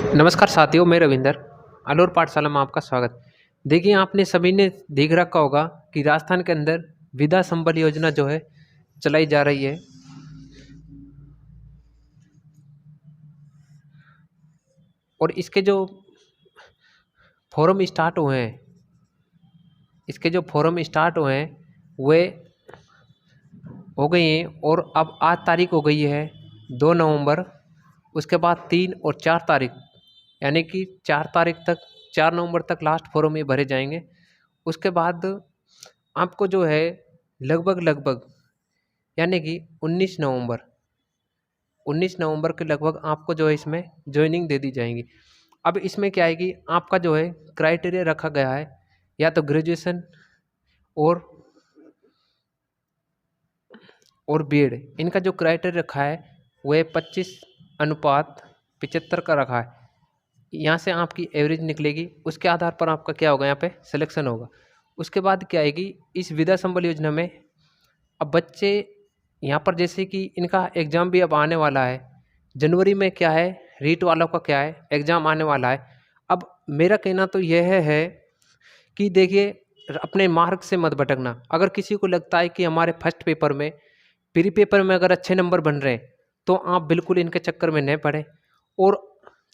नमस्कार साथियों, मैं रविंदर। अलौर पाठशाला में आपका स्वागत। देखिए, आपने सभी ने देख रखा होगा कि राजस्थान के अंदर विद्या संबल योजना जो है चलाई जा रही है। और इसके जो फॉर्म स्टार्ट हुए हैं वे हो गई हैं। और अब आज तारीख हो गई है 2 नवंबर। उसके बाद 3 और 4 तारीख, यानी कि 4 तारीख तक, 4 नवंबर तक लास्ट फॉर्म ये भरे जाएंगे। उसके बाद आपको जो है लगभग लगभग, यानी कि 19 नवंबर के लगभग आपको जो है इसमें ज्वाइनिंग दे दी जाएगी। अब इसमें क्या है कि आपका जो है क्राइटेरिया रखा गया है, या तो ग्रेजुएशन और बीएड। इनका जो क्राइटेरिया रखा है वह 25:75 का रखा है। यहाँ से आपकी एवरेज निकलेगी, उसके आधार पर आपका क्या होगा, यहाँ पे सिलेक्शन होगा। उसके बाद क्या आएगी इस विद्या संबल योजना में। अब बच्चे यहाँ पर, जैसे कि इनका एग्ज़ाम भी अब आने वाला है जनवरी में, क्या है रीट वालों का क्या है एग्ज़ाम आने वाला है। अब मेरा कहना तो यह है कि देखिए, अपने मार्क से मत भटकना। अगर किसी को लगता है कि हमारे फर्स्ट पेपर में, प्री पेपर में अगर अच्छे नंबर बन रहे हैं, तो आप बिल्कुल इनके चक्कर में नहीं पड़े। और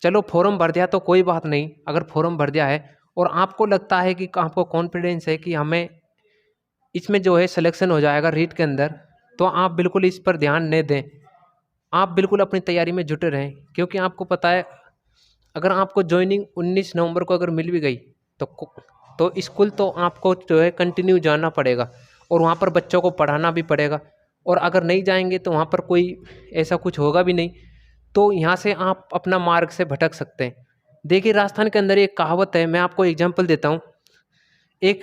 चलो फॉर्म भर दिया तो कोई बात नहीं। अगर फॉर्म भर दिया है और आपको लगता है कि आपको कॉन्फिडेंस है कि हमें इसमें जो है सिलेक्शन हो जाएगा रीट के अंदर, तो आप बिल्कुल इस पर ध्यान नहीं दें। आप बिल्कुल अपनी तैयारी में जुटे रहें, क्योंकि आपको पता है अगर आपको ज्वाइनिंग 19 नवंबर को अगर मिल भी गई तो स्कूल तो आपको जो है कंटिन्यू जाना पड़ेगा, और वहाँ पर बच्चों को पढ़ाना भी पड़ेगा। और अगर नहीं जाएंगे तो वहाँ पर कोई ऐसा कुछ होगा भी नहीं, तो यहाँ से आप अपना मार्ग से भटक सकते हैं। देखिए, राजस्थान के अंदर एक कहावत है, मैं आपको एग्जाम्पल देता हूँ। एक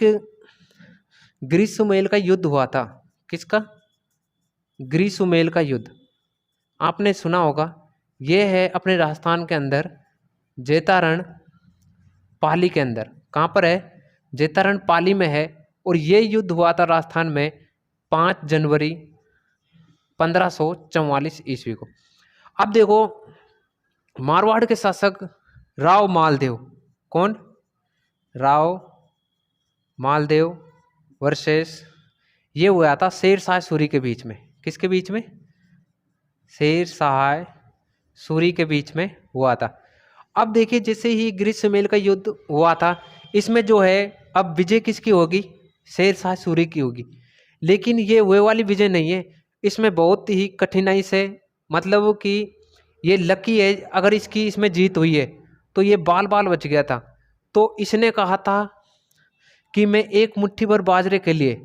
ग्रीष्ममेल का युद्ध हुआ था। किसका? ग्रीष्ममेल का युद्ध आपने सुना होगा। ये है अपने राजस्थान के अंदर जैतारण पाली के अंदर। कहाँ पर है? जैतारण पाली में है। और ये युद्ध हुआ था राजस्थान में 5 जनवरी 1544 ईस्वी को। अब देखो, मारवाड़ के शासक राव मालदेव, कौन? राव मालदेव वर्सेस, ये हुआ था शेर शाह सूरी के बीच में। किसके बीच में? शेर शाह सूरी के बीच में हुआ था। अब देखिए, जैसे ही ग्रीष्ममेल का युद्ध हुआ था, इसमें जो है अब विजय किसकी होगी? शेर शाह सूरी की होगी। लेकिन ये वो वाली विजय नहीं है, इसमें बहुत ही कठिनाई से, मतलब कि ये लकी है अगर इसकी इसमें जीत हुई है, तो ये बाल बाल बच गया था। तो इसने कहा था कि मैं एक मुट्ठी भर बाजरे के लिए,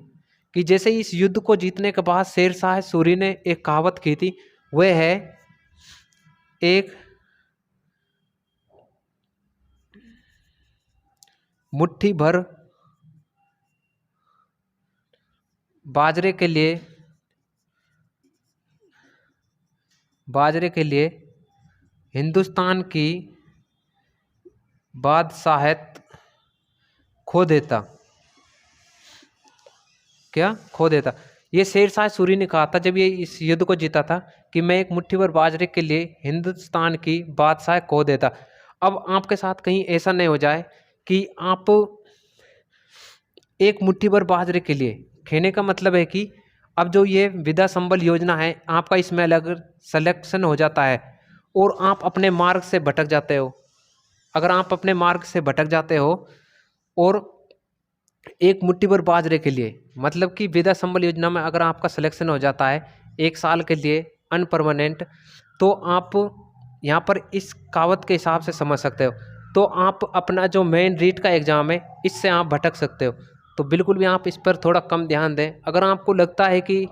कि जैसे इस युद्ध को जीतने के बाद शेर शाह सूरी ने एक कहावत की थी, वह है एक मुट्ठी भर बाजरे के लिए हिंदुस्तान की बादशाहत खो देता। क्या खो देता? ये शेर शाह सूरी ने कहा था जब ये इस युद्ध को जीता था, कि मैं एक मुट्ठी भर बाजरे के लिए हिंदुस्तान की बादशाह खो देता। अब आपके साथ कहीं ऐसा नहीं हो जाए कि आप एक मुट्ठी भर बाजरे के लिए, कहने का मतलब है कि अब जो ये विद्या संबल योजना है, आपका इसमें अलग सिलेक्शन हो जाता है और आप अपने मार्ग से भटक जाते हो। अगर आप अपने मार्ग से भटक जाते हो और एक मुट्ठी भर बाजरे के लिए, मतलब कि विद्या संबल योजना में अगर आपका सिलेक्शन हो जाता है 1 साल के लिए अनपरमानेंट, तो आप यहाँ पर इस कहावत के हिसाब से समझ सकते हो। तो आप अपना जो मेन रीट का एग्ज़ाम है, इससे आप भटक सकते हो। तो बिल्कुल भी आप इस पर थोड़ा कम ध्यान दें। अगर आपको लगता है कि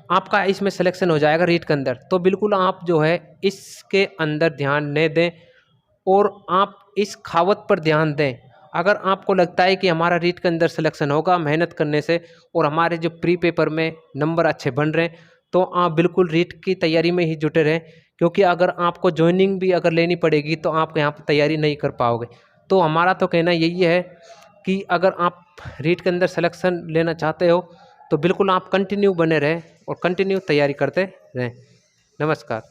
आपका इसमें सिलेक्शन हो जाएगा रीट के अंदर, तो बिल्कुल आप जो है इसके अंदर ध्यान नहीं दें और आप इस कहावत पर ध्यान दें। अगर आपको लगता है कि हमारा रीट के अंदर सिलेक्शन होगा मेहनत करने से, और हमारे जो प्री पेपर में नंबर अच्छे बन रहे हैं, तो आप बिल्कुल रीट की तैयारी में ही जुटे रहें। क्योंकि अगर आपको ज्वाइनिंग भी अगर लेनी पड़ेगी तो आप यहाँ पर तैयारी नहीं कर पाओगे। तो हमारा तो कहना यही है कि अगर आप रीट के अंदर सिलेक्शन लेना चाहते हो, तो बिल्कुल आप कंटिन्यू बने रहें और कंटिन्यू तैयारी करते रहें। नमस्कार।